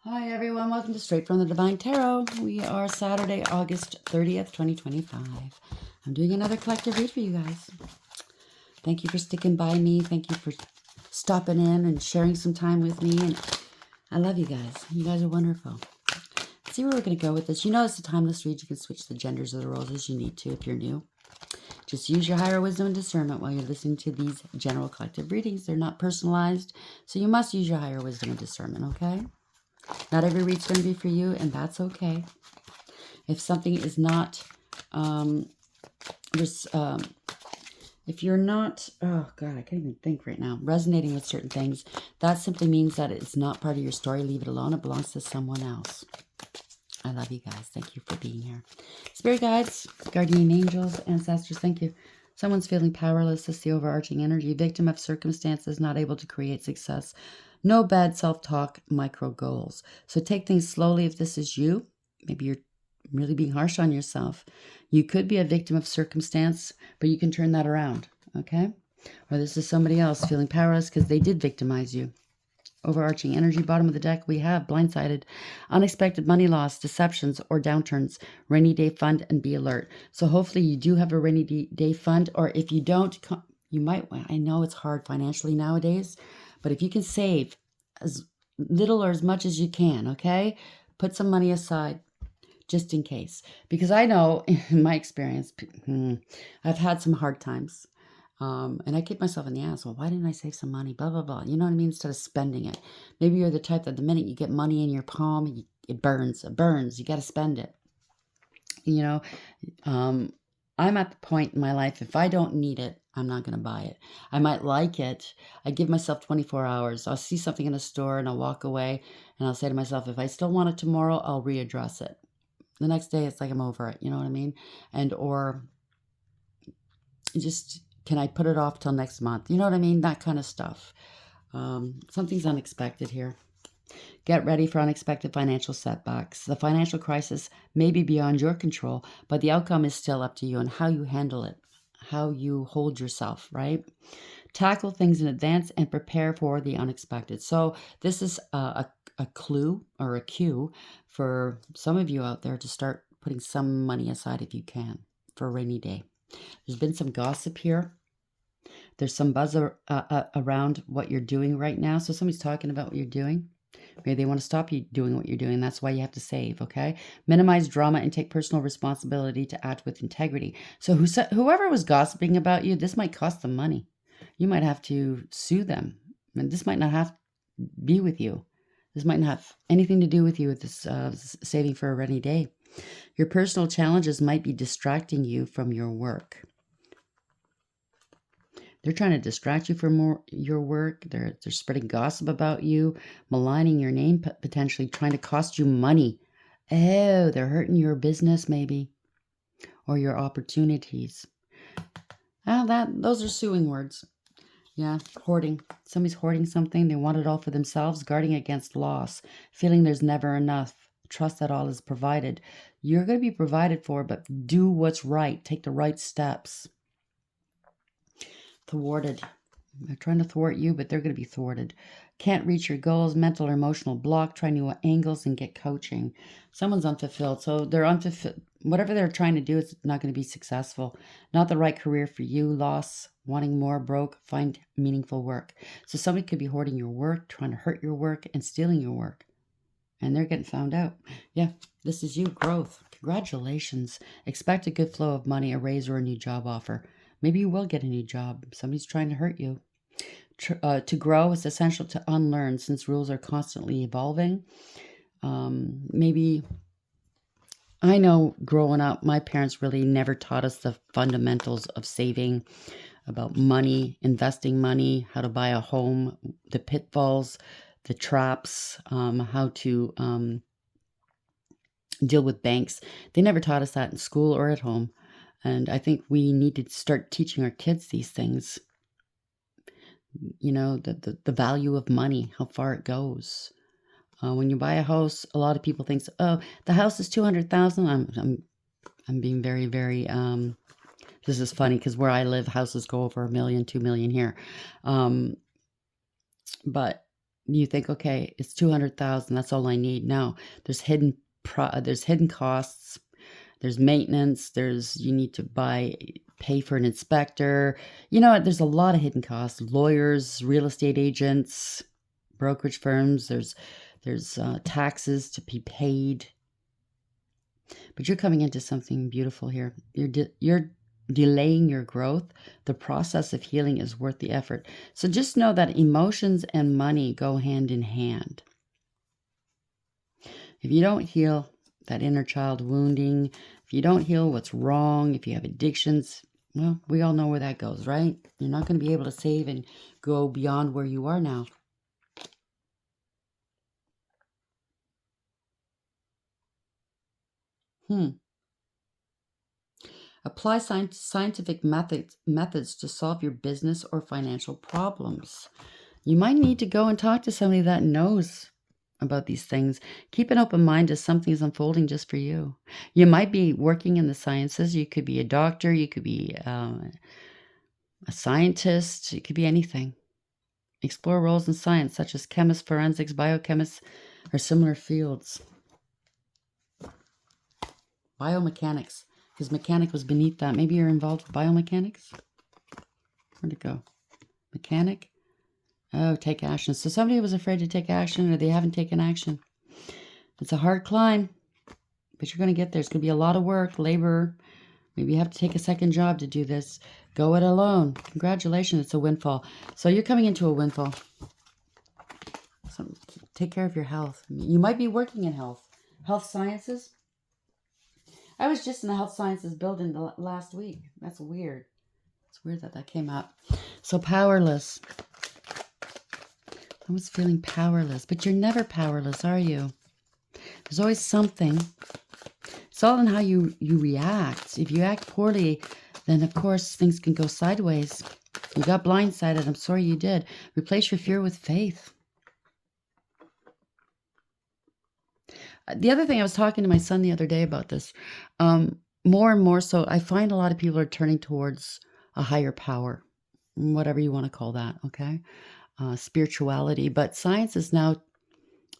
Hi everyone, welcome to Straight from the Divine Tarot. We are Saturday, August 30th, 2025. I'm doing another collective read for you guys. Thank you for sticking by me. Thank you for stopping in and sharing some time with me. And I love you guys. You guys are wonderful. Let's see where we're going to go with this. You know it's a timeless read. You can switch the genders of the roles as you need to if you're new. Just use your higher wisdom and discernment while you're listening to these general collective readings. They're not personalized, so you must use your higher wisdom and discernment, okay? Not every read's going to be for you, and that's okay. If something is not, if you're not, oh God, I can't even think right now, resonating with certain things, that simply means that it's not part of your story. Leave it alone. It belongs to someone else. I love you guys. Thank you for being here. Spirit guides, guardian angels, ancestors, thank you. Someone's feeling powerless. That's the overarching energy. Victim of circumstances, not able to create success. No bad self-talk, micro goals. So take things slowly if this is you. Maybe you're really being harsh on yourself. You could be a victim of circumstance, but you can turn that around, okay? Or this is somebody else feeling powerless because they did victimize you. Overarching energy, bottom of the deck, we have blindsided, unexpected money loss, deceptions, or downturns, rainy day fund, and be alert. So hopefully you do have a rainy day fund, or if you don't, you might, I know it's hard financially nowadays, but if you can save as little or as much as you can, okay? Put some money aside just in case. Because I know, in my experience, I've had some hard times. And I kick myself in the ass. Well, why didn't I save some money? Blah, blah, blah. You know what I mean? Instead of spending it. Maybe you're the type that the minute you get money in your palm, it burns. It burns. You got to spend it. You know, I'm at the point in my life, if I don't need it, I'm not going to buy it. I might like it. I give myself 24 hours. I'll see something in a store and I'll walk away and I'll say to myself, if I still want it tomorrow, I'll readdress it. The next day, it's like I'm over it. You know what I mean? And, or just, can I put it off till next month? You know what I mean? That kind of stuff. Something's unexpected here. Get ready for unexpected financial setbacks. The financial crisis may be beyond your control, but the outcome is still up to you and how you handle it, how you hold yourself, right? Tackle things in advance and prepare for the unexpected. So this is a clue or a cue for some of you out there to start putting some money aside if you can for a rainy day. There's been some gossip here. There's some buzz around what you're doing right now. So somebody's talking about what you're doing. Maybe they want to stop you doing what you're doing. That's why you have to save, okay? Minimize drama and take personal responsibility to act with integrity. So whoever was gossiping about you, this might cost them money. You might have to sue them. And this might not have to be with you. This might not have anything to do with you with this saving for a rainy day. Your personal challenges might be distracting you from your work. They're trying to distract you from your work. They're spreading gossip about you, maligning your name, potentially trying to cost you money. Oh, they're hurting your business maybe, or your opportunities. Those are suing words. Yeah, hoarding. Somebody's hoarding something. They want it all for themselves, guarding against loss, feeling there's never enough. Trust that all is provided. You're going to be provided for, but do what's right. Take the right steps. Thwarted. They're trying to thwart you, but they're going to be thwarted. Can't reach your goals, mental or emotional block, try new angles and get coaching. Someone's unfulfilled. So they're unfulfilled. Whatever they're trying to do is not going to be successful. Not the right career for you. Loss, wanting more, broke, find meaningful work. So somebody could be hoarding your work, trying to hurt your work, and stealing your work. And they're getting found out. Yeah, this is you. Growth. Congratulations. Expect a good flow of money, a raise, or a new job offer. Maybe you will get a new job. Somebody's trying to hurt you. To grow, it's essential to unlearn since rules are constantly evolving. Maybe, I know growing up, my parents really never taught us the fundamentals of saving, about money, investing money, how to buy a home, the pitfalls, the traps, how to deal with banks. They never taught us that in school or at home. And I think we need to start teaching our kids these things. You know, the value of money, how far it goes. When you buy a house, a lot of people think, oh, the house is $200,000. I'm being very, very, this is funny because where I live, houses go over $1 million, $2 million here. But you think, okay, it's 200,000. That's all I need. No, there's hidden costs. There's maintenance. You need to pay for an inspector. You know what? There's a lot of hidden costs. Lawyers, real estate agents, brokerage firms. There's taxes to be paid. But you're coming into something beautiful here. You're delaying your growth. The process of healing is worth the effort. So just know that emotions and money go hand in hand. If you don't heal that inner child wounding, if you don't heal what's wrong, if you have addictions, well, we all know where that goes, right? You're not going to be able to save and go beyond where you are now. Apply scientific methods to solve your business or financial problems. You might need to go and talk to somebody that knows about these things. Keep an open mind as something is unfolding just for you. You might be working in the sciences. You could be a doctor. You could be a scientist. It could be anything. Explore roles in science, such as chemists, forensics, biochemists, or similar fields. Biomechanics, because mechanic was beneath that. Maybe you're involved with biomechanics? Where'd it go? Mechanic? Oh, take action. So somebody was afraid to take action, or they haven't taken action. It's a hard climb, but you're going to get there. It's going to be a lot of work, labor. Maybe you have to take a second job to do this. Go it alone. Congratulations, it's a windfall. So you're coming into a windfall. So take care of your health. You might be working in health sciences. I was just in the health sciences building last week. That's weird. It's weird that came up. So powerless. I was feeling powerless, but you're never powerless, are you? There's always something. It's all in how you react. If you act poorly, then of course things can go sideways. You got blindsided. I'm sorry you did. Replace your fear with faith. The other thing, I was talking to my son the other day about this. More and more so, I find a lot of people are turning towards a higher power, whatever you want to call that, okay? Spirituality. But science is now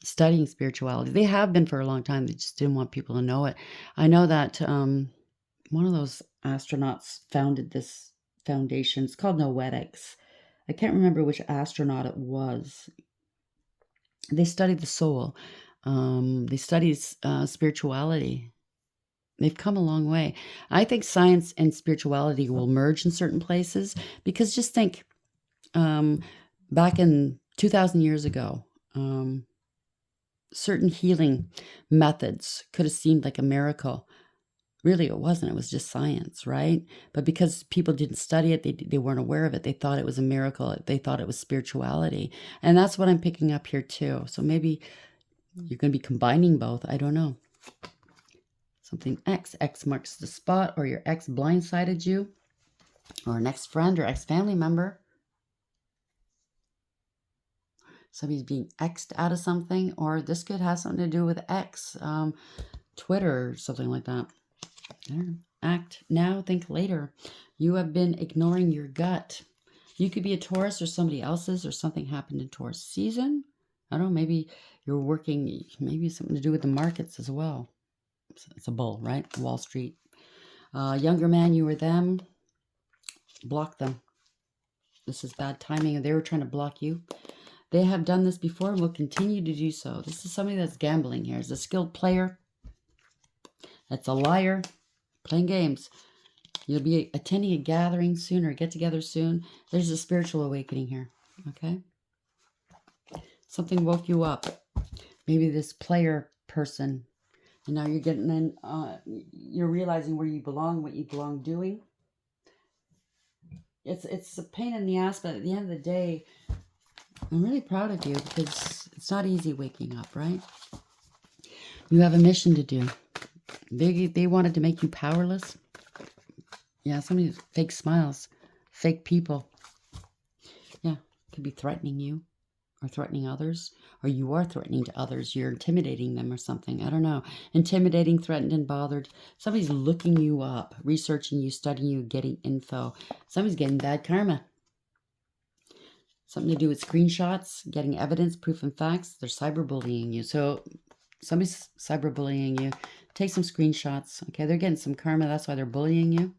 studying spirituality. They have been for a long time. They just didn't want people to know it. I know that one of those astronauts founded this foundation. It's called Noetics. I can't remember which astronaut it was. They study the soul. They study spirituality. They've come a long way. I think science and spirituality will merge in certain places, because just think, back in 2,000 years ago, certain healing methods could have seemed like a miracle. Really, it wasn't. It was just science, right? But because people didn't study it, they weren't aware of it. They thought it was a miracle. They thought it was spirituality. And that's what I'm picking up here too. So maybe you're going to be combining both. I don't know. Something X marks the spot, or your ex blindsided you, or an ex-friend or ex-family member. Somebody's being X'd out of something, or this could have something to do with X, Twitter, or something like that. There. Act now, think later. You have been ignoring your gut. You could be a Taurus or somebody else's, or something happened in Taurus season. I don't know, maybe you're working, maybe something to do with the markets as well. It's a bull, right? Wall Street. Younger man, you or them. Block them. This is bad timing. They were trying to block you. They have done this before and will continue to do so. This is somebody that's gambling here. It's a skilled player. That's a liar. Playing games. You'll be attending a gathering soon, or get together soon. There's a spiritual awakening here. Okay? Something woke you up. Maybe this player person. And now you're getting in, you're realizing where you belong, what you belong doing. It's a pain in the ass, but at the end of the day, I'm really proud of you, because it's not easy waking up, right? You have a mission to do. They wanted to make you powerless. Yeah, somebody fake smiles, fake people. Yeah, could be threatening you, or threatening others, or you are threatening to others. You're intimidating them or something. I don't know. Intimidating, threatened, and bothered. Somebody's looking you up, researching you, studying you, getting info. Somebody's getting bad karma. Something to do with screenshots, getting evidence, proof, and facts. They're cyberbullying you. So somebody's cyberbullying you. Take some screenshots. Okay, they're getting some karma. That's why they're bullying you.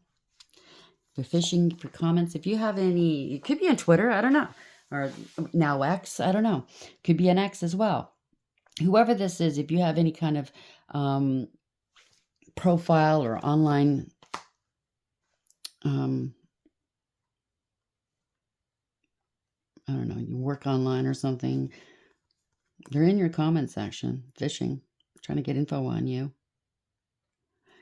They're fishing for comments. If you have any, it could be on Twitter. I don't know. Or now X. I don't know. Could be an X as well. Whoever this is, if you have any kind of profile or online I don't know, you work online or something, they're in your comment section, fishing, trying to get info on you.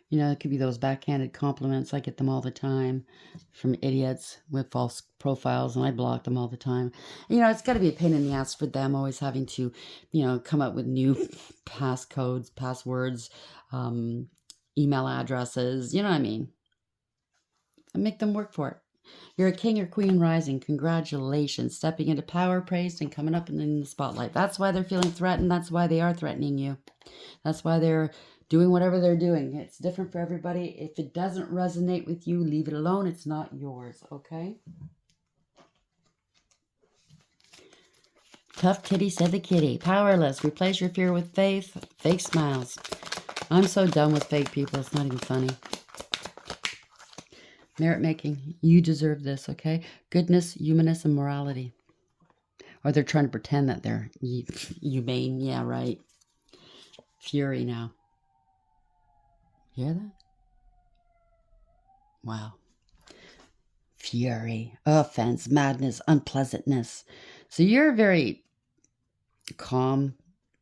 You know, it could be those backhanded compliments. I get them all the time from idiots with false profiles, and I block them all the time. You know, it's got to be a pain in the ass for them, always having to, you know, come up with new passcodes, passwords, email addresses, you know what I mean? And make them work for it. You're a king or queen rising. Congratulations. Stepping into power, praised, and coming up in the spotlight. That's why they're feeling threatened. That's why they are threatening you. That's why they're doing whatever they're doing. It's different for everybody. If it doesn't resonate with you, leave it alone. It's not yours, okay? Tough kitty, said the kitty. Powerless. Replace your fear with faith. Fake smiles. I'm so done with fake people. It's not even funny. Merit making. You deserve this, okay? Goodness, humanness, and morality. Or they're trying to pretend that they're humane. Yeah, right. Fury now. Hear that? Wow. Fury. Offense, madness, unpleasantness. So you're very calm,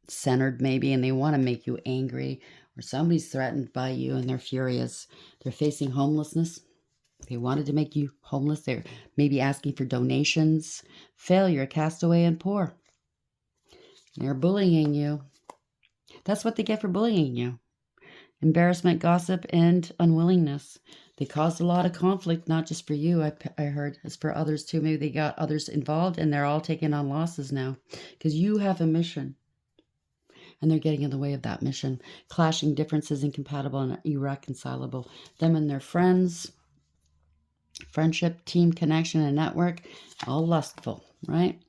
centered maybe, and they want to make you angry. Or somebody's threatened by you and they're furious. They're facing homelessness. They wanted to make you homeless. They're maybe asking for donations. Failure, castaway, and poor. They're bullying you. That's what they get for bullying you. Embarrassment, gossip, and unwillingness. They caused a lot of conflict, not just for you, I heard. It's for others too. Maybe they got others involved and they're all taking on losses now. Because you have a mission. And they're getting in the way of that mission. Clashing differences, incompatible and irreconcilable. Them and their friends. Friendship, team, connection, and network, all lustful, right?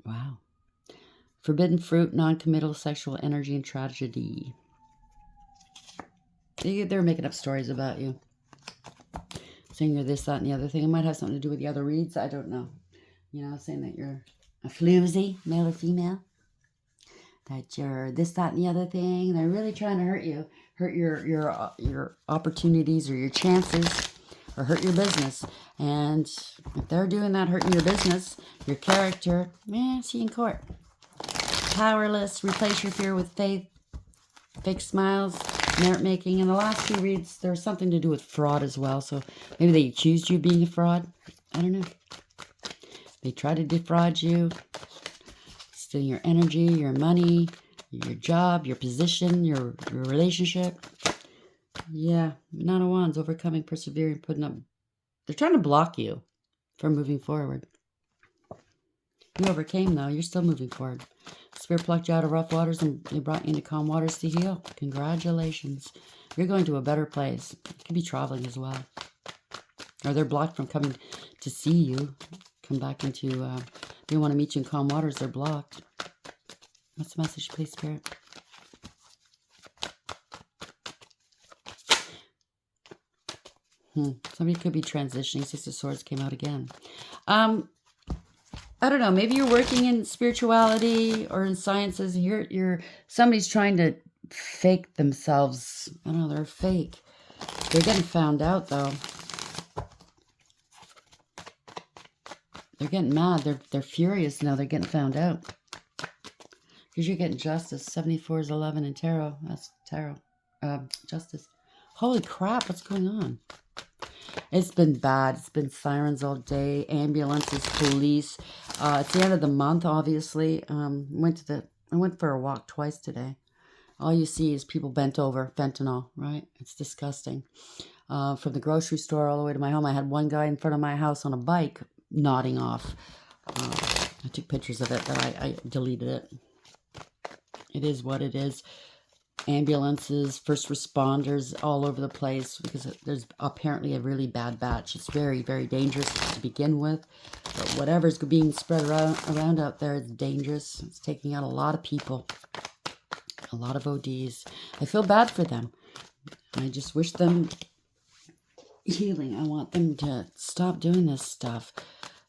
Wow. Forbidden fruit, non-committal sexual energy, and tragedy. They're making up stories about you. Saying you're this, that, and the other thing. It might have something to do with the other reads. I don't know. You know, saying that you're a floozy, male or female. That you're this, that, and the other thing. They're really trying to hurt you. Hurt your opportunities or your chances. Or hurt your business. And if they're doing that, hurting your business, your character, see you in court. Powerless, replace your fear with faith, fake smiles, merit making. And the last two reads, there's something to do with fraud as well. So maybe they accused you of being a fraud. I don't know. They try to defraud you, steal your energy, your money, your job, your position, your relationship. Yeah, Nine of Wands, overcoming, persevering, putting up. They're trying to block you from moving forward. You overcame, though. You're still moving forward. Spirit plucked you out of rough waters and they brought you into calm waters to heal. Congratulations. You're going to a better place. You could be traveling as well. Or they're blocked from coming to see you. Come back into, they want to meet you in calm waters. They're blocked. What's the message, please, Spirit? Somebody could be transitioning. Six of Swords came out again. I don't know. Maybe you're working in spirituality or in sciences. Somebody's trying to fake themselves. I don't know. They're fake. They're getting found out though. They're getting mad. They're furious now. They're getting found out because you're getting justice. 74 is 11 in tarot. That's tarot. Justice. Holy crap! What's going on? It's been bad. It's been sirens all day, ambulances, police. It's the end of the month, obviously. I went for a walk twice today. All you see is people bent over, fentanyl, right? It's disgusting. From the grocery store all the way to my home, I had one guy in front of my house on a bike nodding off. I took pictures of it, but I deleted it. It is what it is. ambulances, first responders all over the place because there's apparently a really bad batch. It's very, very dangerous to begin with. But whatever's being spread around out there is dangerous. It's taking out a lot of people, a lot of ODs. I feel bad for them. I just wish them healing. I want them to stop doing this stuff.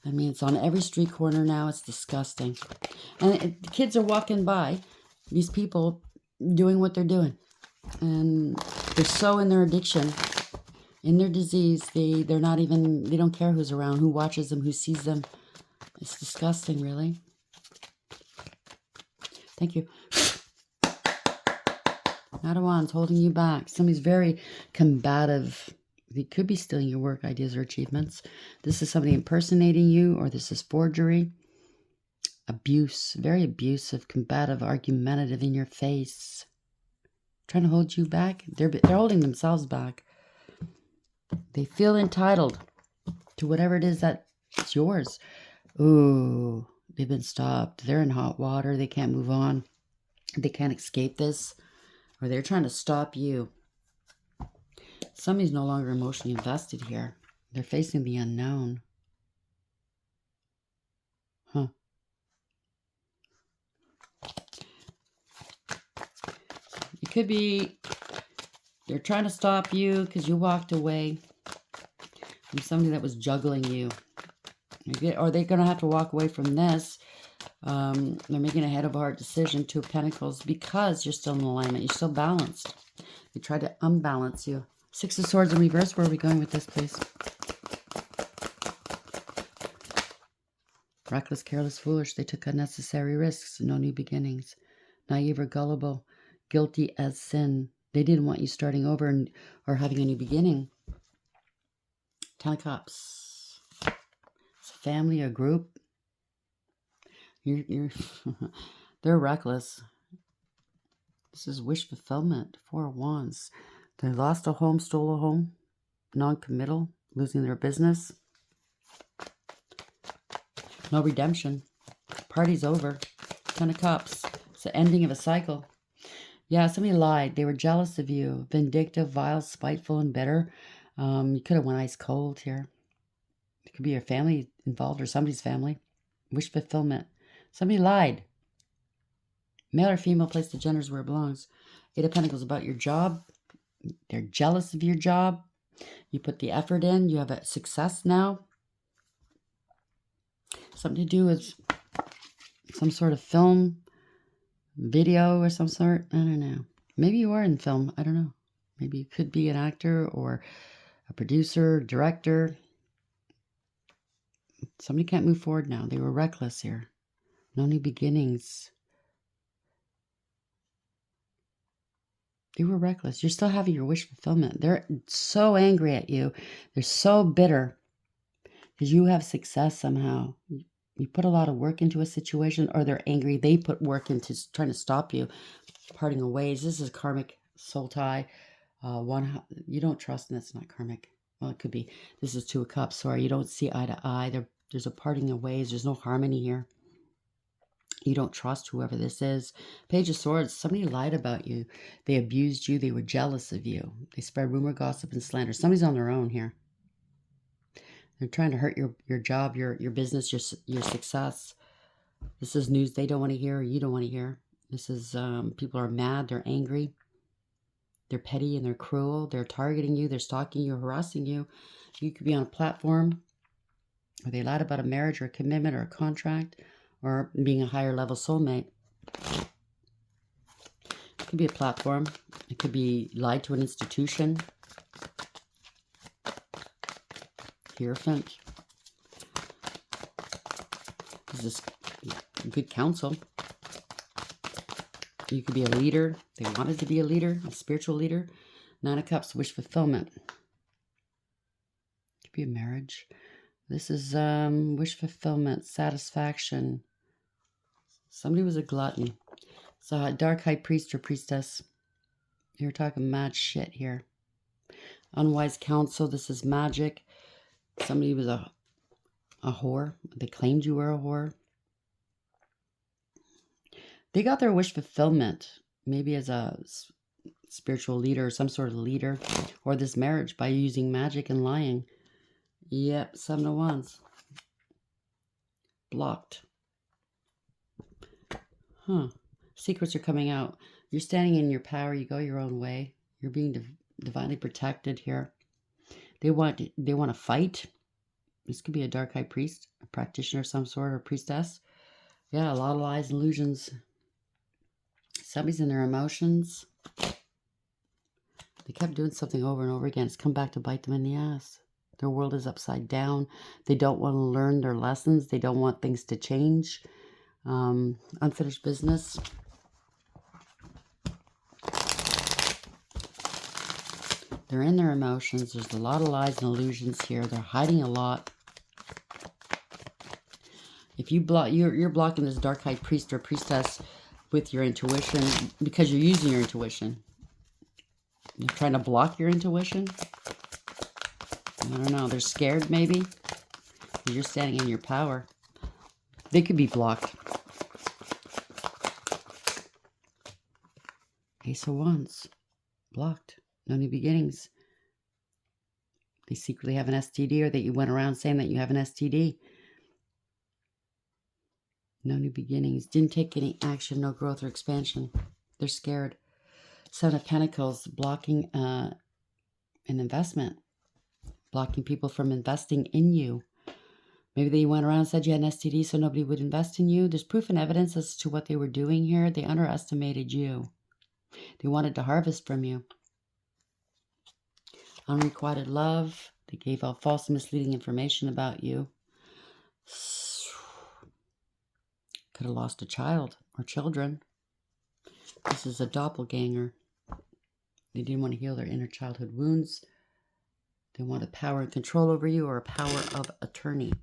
I mean, it's on every street corner now. It's disgusting. And the kids are walking by, these people doing what they're doing. And they're so in their addiction, in their disease, they're not even, they don't care who's around, who watches them, who sees them. It's disgusting, really. Thank you. Knight of Wands holding you back. Somebody's very combative. They could be stealing your work, ideas, or achievements. This is somebody impersonating you, or this is forgery. Abuse, very abusive, combative, argumentative, in your face. Trying to hold you back. They're holding themselves back. They feel entitled to whatever it is that's yours. Ooh, they've been stopped. They're in hot water. They can't move on. They can't escape this. Or they're trying to stop you. Somebody's no longer emotionally invested here. They're facing the unknown. Huh. It could be they're trying to stop you because you walked away from somebody that was juggling you. Or they're going to have to walk away from this. They're making a head of heart decision, Two of Pentacles, because you're still in alignment. You're still balanced. They tried to unbalance you. Six of Swords in reverse. Where are we going with this, please? Reckless, careless, foolish. They took unnecessary risks. No new beginnings. Naive or gullible. Guilty as sin. They didn't want you starting over or having a new beginning. Ten of Cups. It's a family, a group. They're reckless. This is wish fulfillment. Four of Wands. They lost a home, stole a home. Non-committal. Losing their business. No redemption. Party's over. Ten of Cups. It's the ending of a cycle. Yeah, somebody lied. They were jealous of you. Vindictive, vile, spiteful, and bitter. You could have went ice cold here. It could be your family involved or somebody's family. Wish fulfillment. Somebody lied. Male or female, place the genders where it belongs. Eight of Pentacles about your job. They're jealous of your job. You put the effort in. You have a success now. Something to do with some sort of film, video or some sort. I don't know. Maybe you are in film. I don't know. Maybe you could be an actor or a producer, director. Somebody can't move forward now. They were reckless here. No new beginnings. They were reckless. You're still having your wish fulfillment. They're so angry at you. They're so bitter because you have success somehow. You put a lot of work into a situation, or they're angry. They put work into trying to stop you. Parting of ways. This is karmic soul tie. You don't trust, and that's not karmic. Well, it could be. This is Two of Cups. Sorry, you don't see eye to eye. There's a parting of ways. There's no harmony here. You don't trust whoever this is. Page of Swords. Somebody lied about you. They abused you. They were jealous of you. They spread rumor, gossip, and slander. Somebody's on their own here. They're trying to hurt your job, your business, your success. This is news they don't want to hear, or you don't want to hear. This is people are mad. They're angry. They're petty and they're cruel. They're targeting you. They're stalking you, harassing you. You could be on a platform where they lied about a marriage or a commitment or a contract, or being a higher level soulmate. It could be a platform. It could be lied to an institution. Hierophant. This is good counsel. You could be a leader. They wanted to be a leader, a spiritual leader. Nine of Cups, wish fulfillment. Could be a marriage. This is wish fulfillment, satisfaction. Somebody was a glutton. So a dark high priest or priestess. You're talking mad shit here. Unwise counsel. This is magic. Somebody was a whore. They claimed you were a whore. They got their wish fulfillment. Maybe as a spiritual leader or some sort of leader, or this marriage by using magic and lying. Yep, 7 of Wands. Blocked. Secrets are coming out. You're standing in your power. You go your own way. You're being divinely protected here. They want to fight. This could be a dark high priest, a practitioner of some sort, or priestess. Yeah, a lot of lies and illusions. Somebody's in their emotions. They kept doing something over and over again. It's come back to bite them in the ass. Their world is upside down. They don't want to learn their lessons. They don't want things to change. Unfinished business. They're in their emotions. There's a lot of lies and illusions here. They're hiding a lot. If you block, you're blocking this dark high priest or priestess with your intuition because you're using your intuition. You're trying to block your intuition. I don't know. They're scared maybe. You're standing in your power. They could be blocked. Ace of Wands. Blocked. No new beginnings. They secretly have an STD, or that you went around saying that you have an STD. No new beginnings. Didn't take any action. No growth or expansion. They're scared. 7 of Pentacles. Blocking an investment. Blocking people from investing in you. Maybe they went around and said you had an STD so nobody would invest in you. There's proof and evidence as to what they were doing here. They underestimated you. They wanted to harvest from you. Unrequited love. They gave out false and misleading information about you. Could have lost a child or children. This is a doppelganger. They didn't want to heal their inner childhood wounds. They wanted power and control over you, or a power of attorney.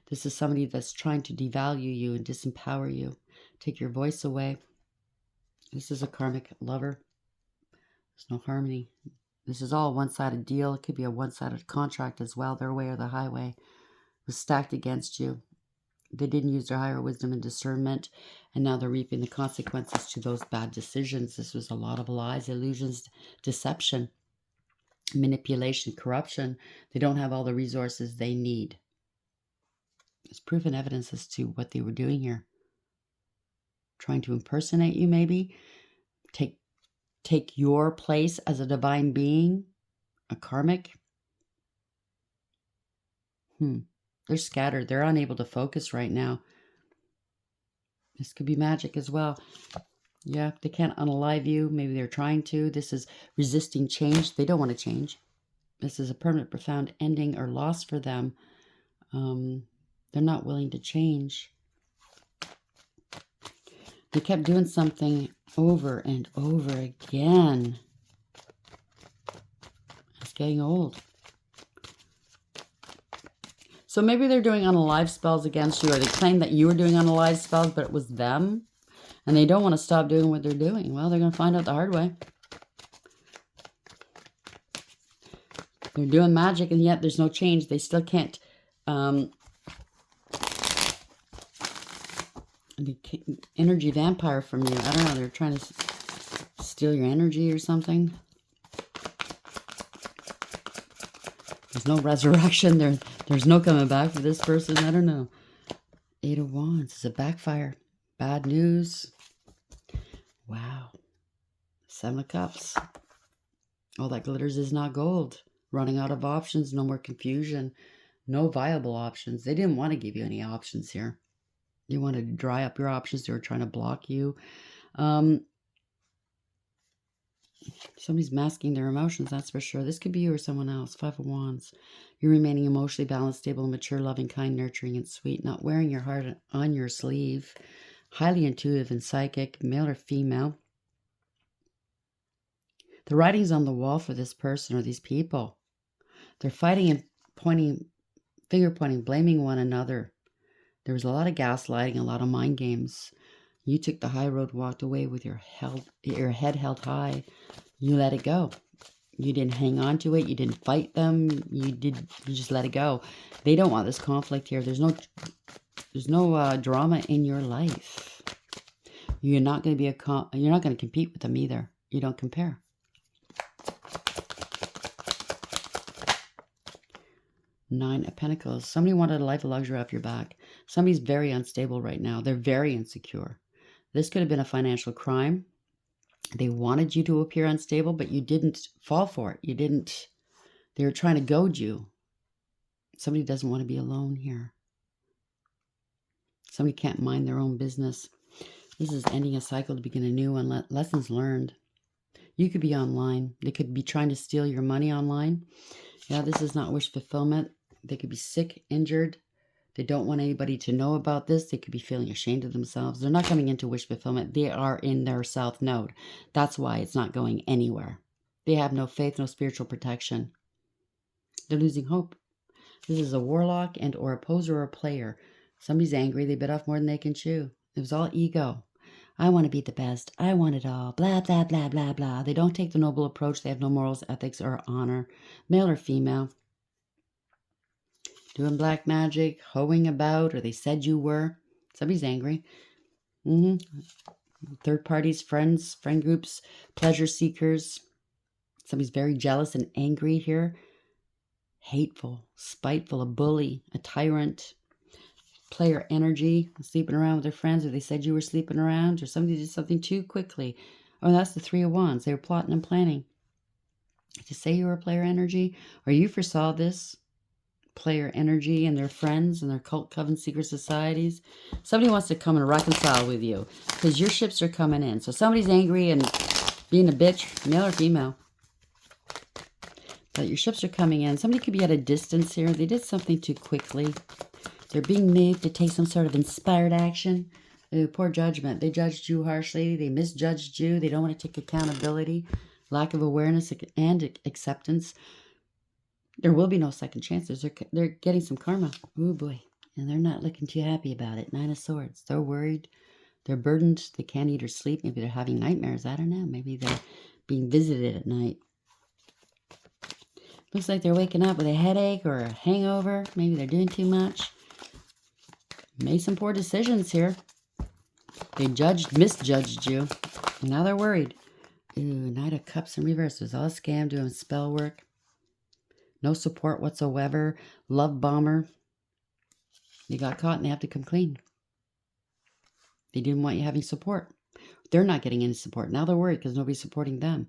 This is somebody that's trying to devalue you and disempower you. Take your voice away. This is a karmic lover. There's no harmony. This is all a one-sided deal. It could be a one-sided contract as well. Their way or the highway was stacked against you. They didn't use their higher wisdom and discernment, and now they're reaping the consequences to those bad decisions. This was a lot of lies, illusions, deception, manipulation, corruption. They don't have all the resources they need. There's proof and evidence as to what they were doing here. Trying to impersonate you, maybe. Take your place as a divine being, a karmic. They're scattered. They're unable to focus right now. This could be magic as well. Yeah, they can't unalive you. Maybe they're trying to. This is resisting change. They don't want to change. This is a permanent, profound ending or loss for them. They're not willing to change. They kept doing something over and over again. It's getting old. So maybe they're doing unalive spells against you, or they claim that you were doing unalive spells, but it was them. And they don't want to stop doing what they're doing. Well, they're going to find out the hard way. They're doing magic, and yet there's no change. They still can't... energy vampire from you. I don't know. They're trying to steal your energy or something. There's no resurrection. There's no coming back for this person. I don't know. 8 of Wands. It's a backfire. Bad news. Wow. 7 of Cups. All that glitters is not gold. Running out of options. No more confusion. No viable options. They didn't want to give you any options here. They wanted to dry up your options. They were trying to block you. Somebody's masking their emotions, that's for sure. This could be you or someone else. 5 of Wands. You're remaining emotionally balanced, stable, mature, loving, kind, nurturing, and sweet. Not wearing your heart on your sleeve. Highly intuitive and psychic, male or female. The writing's on the wall for this person or these people. They're fighting and finger pointing, blaming one another. There was a lot of gaslighting, a lot of mind games. You took the high road, walked away with your head held high. You let it go. You didn't hang on to it. You didn't fight them. You just let it go. They don't want this conflict here. There's no drama in your life. You're not going to compete with them either. You don't compare. Nine of Pentacles. Somebody wanted a life of luxury off your back. Somebody's very unstable right now. They're very insecure. This could have been a financial crime. They wanted you to appear unstable, but you didn't fall for it. You didn't. They were trying to goad you. Somebody doesn't want to be alone here. Somebody can't mind their own business. This is ending a cycle to begin a new one. Lessons learned. You could be online. They could be trying to steal your money online. Yeah, this is not wish fulfillment. They could be sick, injured. They don't want anybody to know about this. They could be feeling ashamed of themselves. They're not coming into wish fulfillment. They are in their south node. That's why it's not going anywhere. They have no faith, no spiritual protection. They're losing hope. This is a warlock and or a poser or a player. Somebody's angry. They bit off more than they can chew. It was all ego. I want to be the best. I want it all. Blah, blah, blah, blah, blah. They don't take the noble approach. They have no morals, ethics, or honor. Male or female. Doing black magic, hoeing about, or they said you were. Somebody's angry. Third parties, friends, friend groups, pleasure seekers. Somebody's very jealous and angry here. Hateful, spiteful, a bully, a tyrant. Player energy, sleeping around with their friends, or they said you were sleeping around, or somebody did something too quickly. Oh, that's the Three of Wands. They were plotting and planning. Did you say you were player energy? Or you foresaw this? Player energy and their friends and their cult coven secret societies. Somebody wants to come and reconcile with you because your ships are coming in. So somebody's angry and being a bitch, male or female. But your ships are coming in. Somebody could be at a distance here. They did something too quickly. They're being moved to take some sort of inspired action. Ooh, poor judgment. They judged you harshly. They misjudged you. They don't want to take accountability. Lack of awareness and acceptance. There will be no second chances. They're getting some karma. Ooh, boy. And they're not looking too happy about it. Nine of Swords. They're worried. They're burdened. They can't eat or sleep. Maybe they're having nightmares. I don't know. Maybe they're being visited at night. Looks like they're waking up with a headache or a hangover. Maybe they're doing too much. Made some poor decisions here. They misjudged you. And now they're worried. Ooh, Knight of Cups in reverse. It was all a scam doing spell work. No support whatsoever. Love bomber. They got caught and they have to come clean. They didn't want you having support. They're not getting any support. Now they're worried because nobody's supporting them.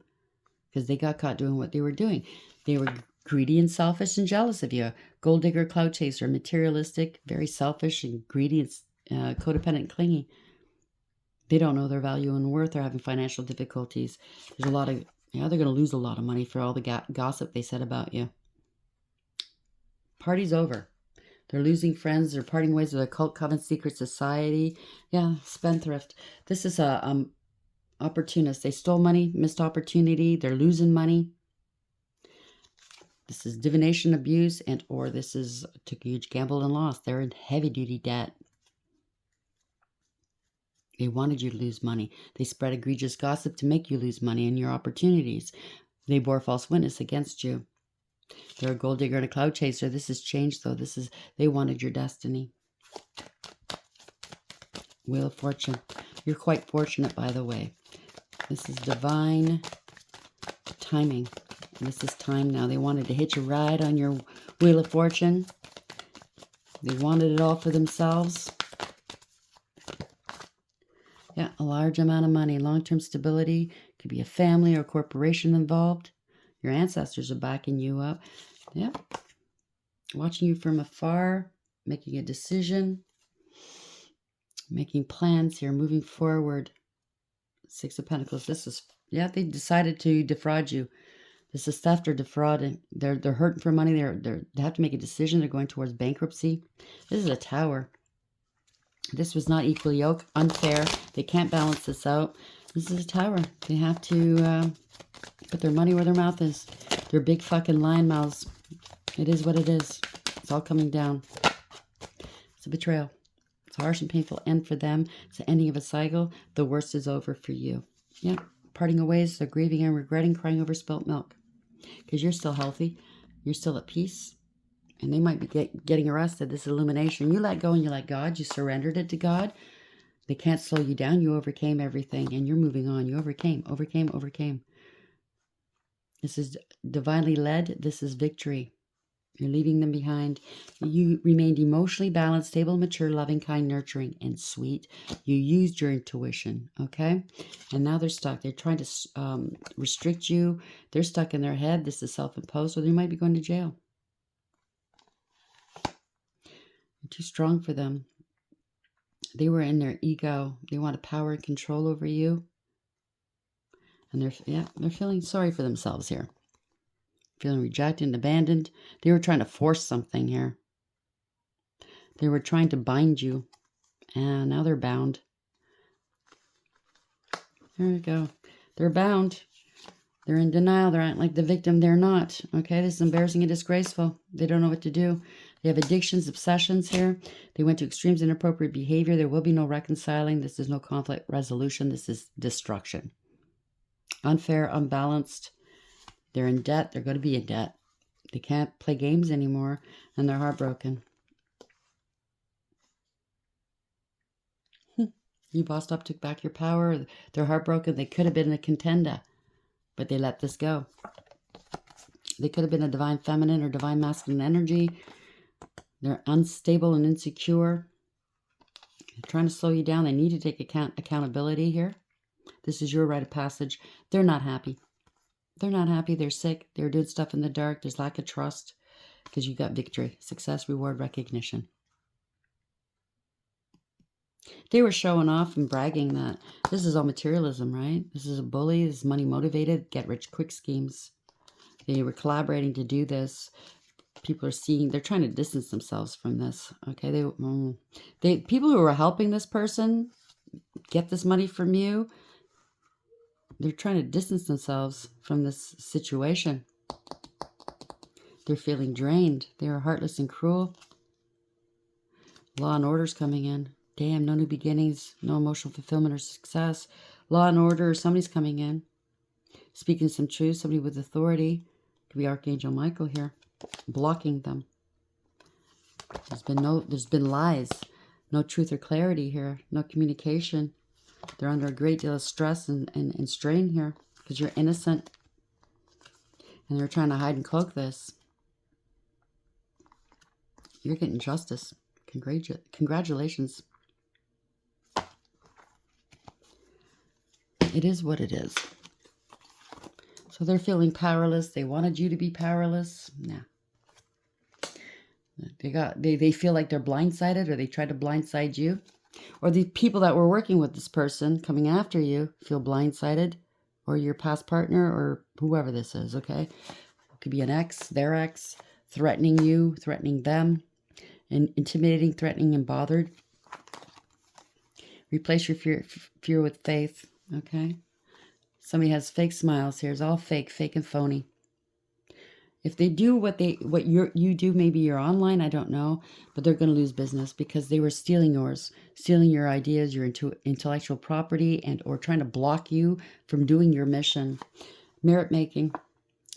Because they got caught doing what they were doing. They were greedy and selfish and jealous of you. Gold digger, cloud chaser, materialistic, very selfish and greedy and codependent, clingy. They don't know their value and worth. They're having financial difficulties. There's a lot of, they're going to lose a lot of money for all the gossip they said about you. Party's over. They're losing friends. They're parting ways with a cult coven secret society. Yeah, spendthrift. This is a opportunist. They stole money, missed opportunity. They're losing money. This is divination abuse and or this is took a huge gamble and lost. They're in heavy duty debt. They wanted you to lose money. They spread egregious gossip to make you lose money and your opportunities. They bore false witness against you. They're a gold digger and a cloud chaser. This has changed, though. They wanted your destiny. Wheel of Fortune. You're quite fortunate, by the way. This is divine timing. This is time now. They wanted to hitch a ride on your Wheel of Fortune. They wanted it all for themselves. Yeah, a large amount of money. Long-term stability. Could be a family or corporation involved. Your ancestors are backing you up. Yeah. Watching you from afar. Making a decision. Making plans here. Moving forward. Six of Pentacles. This is, yeah, they decided to defraud you. This is theft or defrauding. They're hurting for money. They have to make a decision. They're going towards bankruptcy. This is a Tower. This was not equal yoke. Unfair. They can't balance this out. This is a Tower. They have to put their money where their mouth is. They're big fucking lion mouths. It is what it is. It's all coming down. It's a betrayal. It's a harsh and painful end for them. It's the ending of a cycle. The worst is over for you. Yeah. Parting of ways. They're grieving and regretting, crying over spilt milk. Because you're still healthy. You're still at peace. And they might be getting arrested. This illumination. You let go and you let God. You surrendered it to God. They can't slow you down. You overcame everything and you're moving on. You overcame. This is divinely led. This is victory. You're leaving them behind. You remained emotionally balanced, stable, mature, loving, kind, nurturing, and sweet. You used your intuition, okay? And now they're stuck. They're trying to restrict you. They're stuck in their head. This is self-imposed, or they might be going to jail. You're too strong for them. They were in their ego. They wanted power and control over you. And they're feeling sorry for themselves here. Feeling rejected and abandoned. They were trying to force something here. They were trying to bind you. And now they're bound. There we go. They're bound. They're in denial. They're acting like the victim. They're not. Okay, this is embarrassing and disgraceful. They don't know what to do. They have addictions, obsessions here. They went to extremes, inappropriate behavior. There will be no reconciling. This is no conflict resolution. This is destruction. Unfair, unbalanced. They're in debt. They're going to be in debt. They can't play games anymore, and they're heartbroken. You bossed up, took back your power. They're heartbroken. They could have been a contender, but they let this go. They could have been a divine feminine or divine masculine energy. They're unstable and insecure. They're trying to slow you down. They need to take accountability here. This is your rite of passage. They're not happy. They're not happy. They're sick. They're doing stuff in the dark. There's lack of trust because you got victory, success, reward, recognition. They were showing off and bragging that this is all materialism, right? This is a bully. This is money motivated, get rich quick schemes. They were collaborating to do this. People are seeing, they're trying to distance themselves from this. Okay, they people who are helping this person get this money from you, they're trying to distance themselves from this situation. They're feeling drained. They are heartless and cruel. Law and order's coming in. Damn, no new beginnings, no emotional fulfillment or success. Law and order, somebody's coming in. Speaking some truth, somebody with authority. Could be Archangel Michael here. Blocking them. There's been lies. No truth or clarity here. No communication. They're under a great deal of stress and strain here. Because you're innocent. And they're trying to hide and cloak this. You're getting justice. Congratulations. It is what it is. So they're feeling powerless. They wanted you to be powerless. Nah. They feel like they're blindsided, or they tried to blindside you. Or the people that were working with this person coming after you feel blindsided, or your past partner, or whoever this is, okay? It could be an ex, their ex, threatening you, threatening them, and intimidating, threatening, and bothered. Replace your fear with faith, okay? Somebody has fake smiles here. It's all fake and phony. If they do what you do, maybe you're online, I don't know, but they're going to lose business because they were stealing your ideas, your intellectual property, and or trying to block you from doing your mission. Merit making,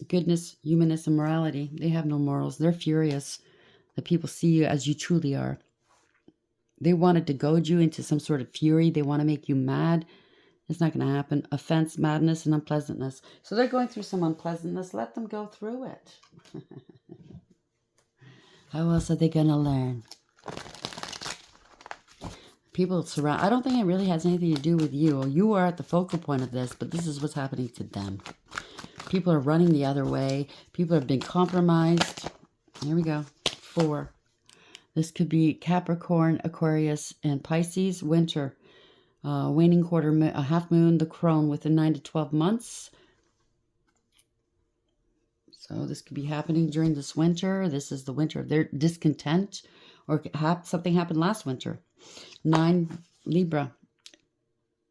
goodness, humanness, and morality. They have no morals. They're furious that people see you as you truly are. They wanted to goad you into some sort of fury. They want to make you mad. It's not going to happen. Offense, madness, and unpleasantness. So they're going through some unpleasantness. Let them go through it. How else are they going to learn? People surround. I don't think it really has anything to do with you. You are at the focal point of this, but this is what's happening to them. People are running the other way. People have been compromised. Here we go. 4. This could be Capricorn, Aquarius, and Pisces. Winter. Waning quarter, a half moon, the crone within 9 to 12 months. So this could be happening during this winter. This is the winter of their discontent, or something happened last winter. 9, Libra.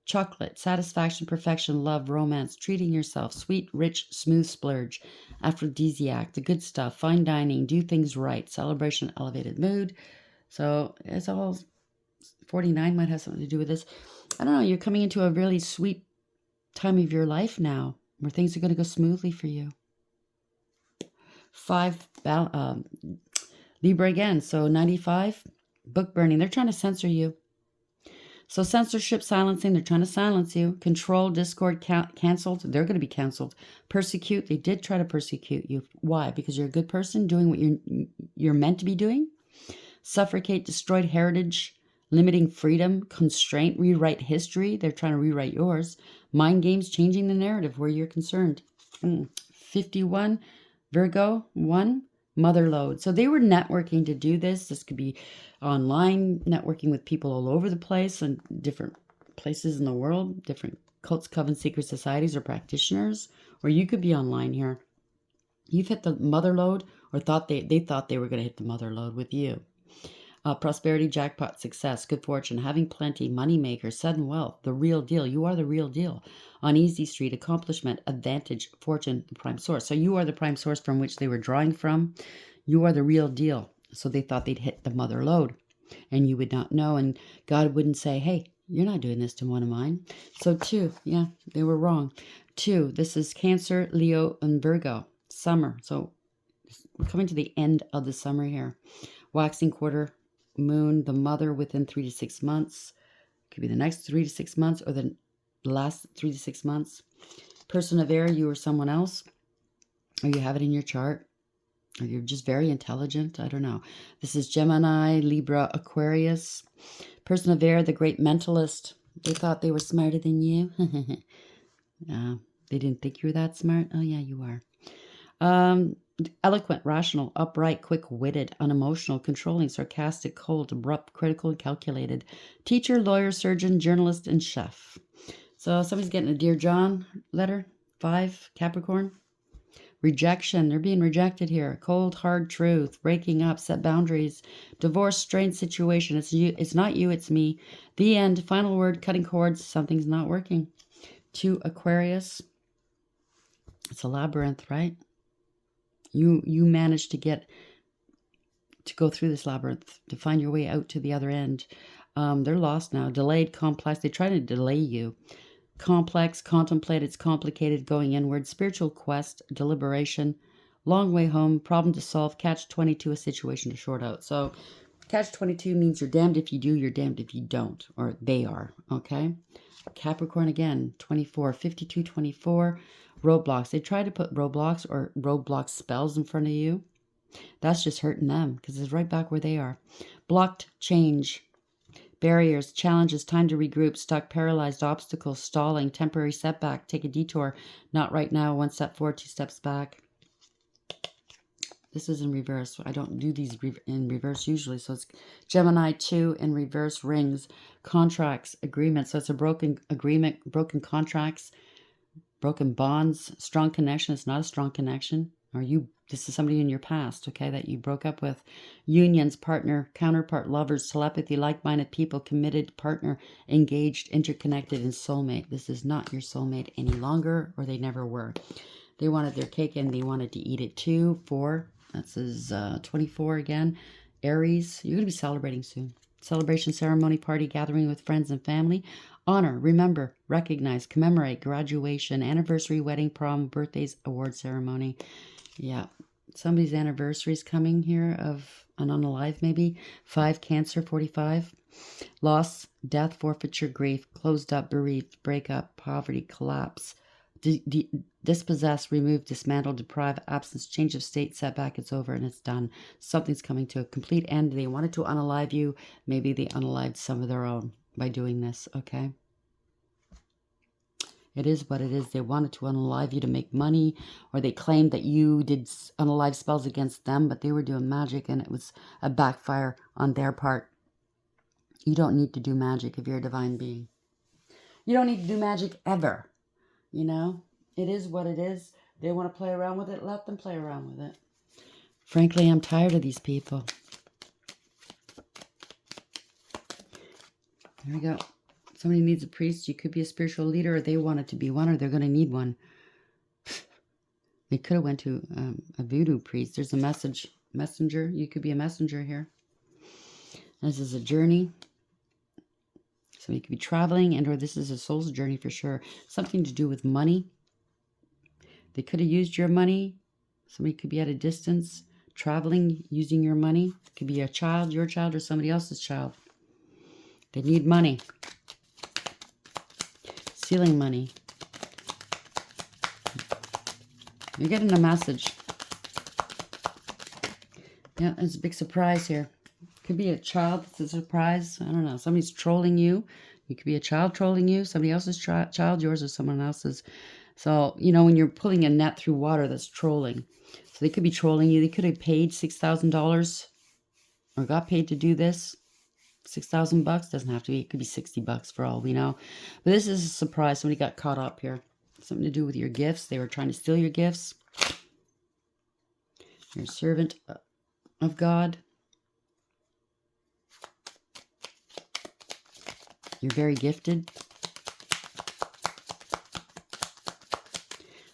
Chocolate, satisfaction, perfection, love, romance, treating yourself, sweet, rich, smooth splurge, aphrodisiac, the good stuff, fine dining, do things right, celebration, elevated mood. So it's all 49 might have something to do with this. I don't know, you're coming into a really sweet time of your life now where things are going to go smoothly for you. 5, Libra again. So 95, book burning. They're trying to censor you. So censorship, silencing, they're trying to silence you. Control, discord, canceled. They're going to be canceled. Persecute, they did try to persecute you. Why? Because you're a good person doing what you're meant to be doing. Suffocate, destroyed heritage, limiting freedom, constraint, rewrite history. They're trying to rewrite yours. Mind games, changing the narrative where you're concerned. 51, Virgo, 1, mother load. So they were networking to do this. This could be online, networking with people all over the place and different places in the world, different cults, covens, secret societies, or practitioners. Or you could be online here. You've hit the mother load, or they thought they were going to hit the mother load with you. Prosperity, jackpot, success, good fortune, having plenty, money maker, sudden wealth, the real deal. You are the real deal. On easy street, accomplishment, advantage, fortune, the prime source. So you are the prime source from which they were drawing from. You are the real deal. So they thought they'd hit the mother load and you would not know. And God wouldn't say, hey, you're not doing this to one of mine. So 2, yeah, they were wrong. 2, this is Cancer, Leo, and Virgo. Summer. So we're coming to the end of the summer here. Waxing quarter, moon, the mother within 3 to 6 months. Could be the next 3 to 6 months or the last 3 to 6 months. Person of air, you or someone else. Or you have it in your chart. Or you're just very intelligent. I don't know. This is Gemini, Libra, Aquarius. Person of air, the great mentalist. They thought they were smarter than you. They didn't think you were that smart. Oh, yeah, you are. Eloquent, rational, upright, quick-witted, unemotional, controlling, sarcastic, cold, abrupt, critical, and calculated. Teacher, lawyer, surgeon, journalist, and chef. So somebody's getting a Dear John letter. 5, Capricorn. Rejection, they're being rejected here. Cold, hard truth, breaking up, set boundaries, divorce, strained situation. It's not you, it's me. The end, final word, cutting cords, something's not working. 2, Aquarius. It's a labyrinth, right? You managed to go through this labyrinth, to find your way out to the other end. They're lost now. Delayed, complex. They try to delay you. Complex, contemplate. It's complicated, going inward. Spiritual quest, deliberation. Long way home, problem to solve. Catch-22, a situation to short out. So catch-22 means you're damned if you do, you're damned if you don't. Or they are, okay? Capricorn again, 24, 52, 24. Roadblocks. They try to put roadblocks or roadblock spells in front of you. That's just hurting them because it's right back where they are. Blocked change. Barriers, challenges, time to regroup, stuck, paralyzed, obstacles, stalling, temporary setback, take a detour. Not right now. 1 step forward, 2 steps back. This is in reverse. I don't do these in reverse usually. So it's Gemini 2 in reverse, rings, contracts, agreements. So it's a broken agreement, broken contracts, broken bonds, strong connection. It's not a strong connection. This is somebody in your past, okay, that you broke up with. Unions, partner, counterpart, lovers, telepathy, like-minded people, committed, partner, engaged, interconnected, and soulmate. This is not your soulmate any longer, or they never were. They wanted their cake and they wanted to eat it too. 4, this is 24 again. Aries, you're going to be celebrating soon. Celebration, ceremony, party, gathering with friends and family. Honor, remember, recognize, commemorate, graduation, anniversary, wedding, prom, birthdays, award ceremony. Yeah, somebody's anniversary is coming here of an unalive maybe. 5, Cancer, 45. Loss, death, forfeiture, grief, closed up, bereaved, breakup, poverty, collapse, dispossess, remove, dismantle, deprive, absence, change of state, setback. It's over and it's done. Something's coming to a complete end. They wanted to unalive you. Maybe they unalived some of their own by doing this, okay? It is what it is. They wanted to unalive you to make money, or they claimed that you did unalive spells against them, but they were doing magic and it was a backfire on their part. You don't need to do magic if you're a divine being. You don't need to do magic ever. You know, it is what it is. They want to play around with it. Let them play around with it. Frankly, I'm tired of these people. There we go. Somebody needs a priest. You could be a spiritual leader, or they wanted to be one, or they're going to need one. They could have went to a voodoo priest. There's a messenger. You could be a messenger here. This is a journey. So you could be traveling, or this is a soul's journey for sure. Something to do with money. They could have used your money. Somebody could be at a distance, traveling, using your money. It could be a child, your child, or somebody else's child. They need money. Stealing money. You're getting a message. Yeah, there's a big surprise here. Could be a child that's a surprise. I don't know. Somebody's trolling you. You could be a child trolling you. Somebody else's child, yours or someone else's. So, you know, when you're pulling a net through water, that's trolling. So they could be trolling you. They could have paid $6,000 or got paid to do this. $6,000 doesn't have to be. It could be $60 for all we know. But this is a surprise. Somebody got caught up here. Something to do with your gifts. They were trying to steal your gifts. You're a servant of God. You're very gifted.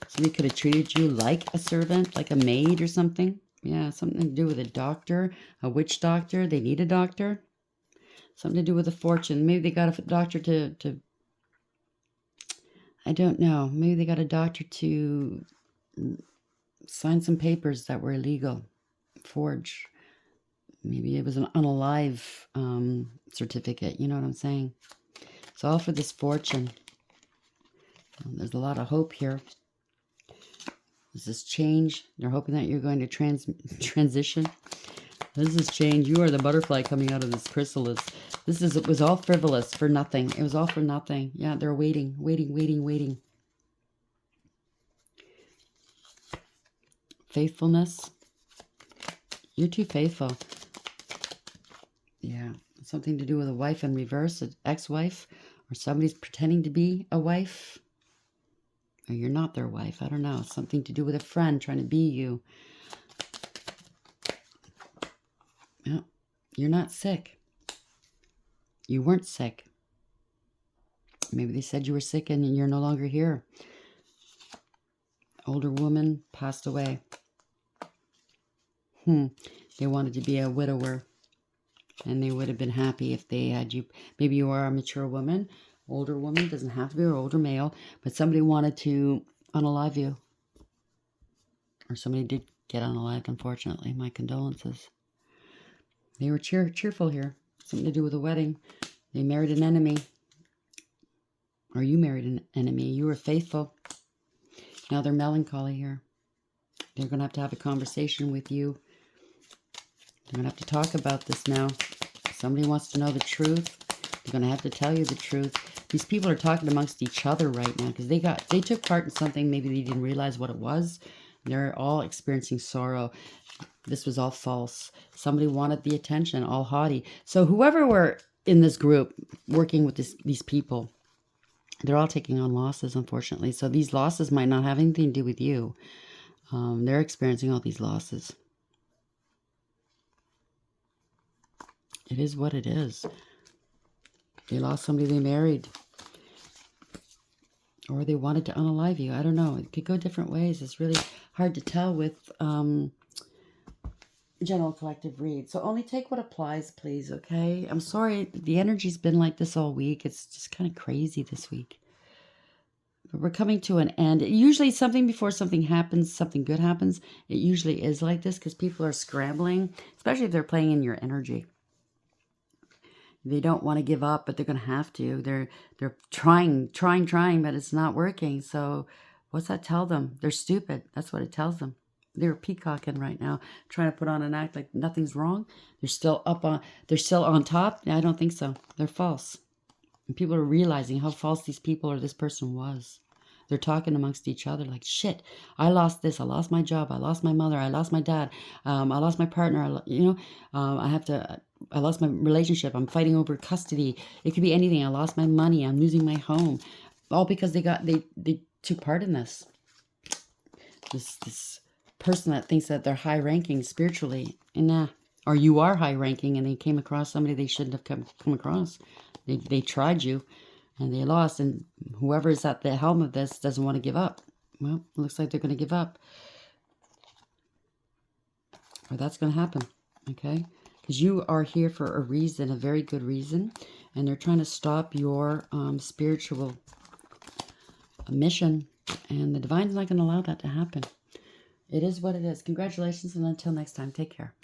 Somebody could have treated you like a servant, like a maid or something. Yeah, something to do with a doctor, a witch doctor. They need a doctor. Something to do with a fortune. Maybe they got a doctor to I don't know. Maybe they got a doctor to sign some papers that were illegal. Forge. Maybe it was an unalive certificate. You know what I'm saying? It's all for this fortune. There's a lot of hope here. There's this change. They're hoping that you're going to transition. This is change. You are the butterfly coming out of this chrysalis. It was all frivolous for nothing. It was all for nothing. Yeah, they're waiting, waiting, waiting, waiting. Faithfulness. You're too faithful. Yeah, something to do with a wife in reverse, an ex-wife, or somebody's pretending to be a wife. Or you're not their wife. I don't know. Something to do with a friend trying to be you. Yeah, you're not sick. You weren't sick. Maybe they said you were sick and you're no longer here. Older woman passed away. They wanted to be a widower. And they would have been happy if they had you. Maybe you are a mature woman. Older woman. Doesn't have to be, or older male. But somebody wanted to unalive you. Or somebody did get unalived, unfortunately. My condolences. They were cheerful here. Something to do with a wedding. They married an enemy. Or you married an enemy. You were faithful. Now they're melancholy here. They're going to have a conversation with you. They're going to have to talk about this now. Somebody wants to know the truth. They're going to have to tell you the truth. These people are talking amongst each other right now because they took part in something. Maybe they didn't realize what it was. They're all experiencing sorrow. This was all false. Somebody wanted the attention, all haughty. So whoever were in this group working with these people, they're all taking on losses, unfortunately. So these losses might not have anything to do with you. They're experiencing all these losses. It is what it is. They lost somebody they married. Or they wanted to unalive you. I don't know. It could go different ways. It's really hard to tell with general collective read. So only take what applies, please, okay? I'm sorry. The energy's been like this all week. It's just kind of crazy this week. But we're coming to an end. Usually something before something happens, something good happens. It usually is like this because people are scrambling, especially if they're playing in your energy. They don't want to give up, but they're going to have to. They're trying, but it's not working. So what's that tell them? They're stupid. That's what it tells them. They're peacocking right now, trying to put on an act like nothing's wrong. They're still they're still on top. I don't think so. They're false. And people are realizing how false these people or this person was. They're talking amongst each other like, shit, I lost this. I lost my job. I lost my mother. I lost my dad. I lost my partner. I lost my relationship. I'm fighting over custody. It could be anything. I lost my money. I'm losing my home. All because they took part in this. This person that thinks that they're high ranking spiritually. And or you are high ranking and they came across somebody they shouldn't have come across. They tried you and they lost. And whoever's at the helm of this doesn't want to give up. Well, it looks like they're going to give up. Or that's going to happen. Okay? Because you are here for a reason, a very good reason. And they're trying to stop your spiritual mission. And the divine's not going to allow that to happen. It is what it is. Congratulations. And until next time, take care.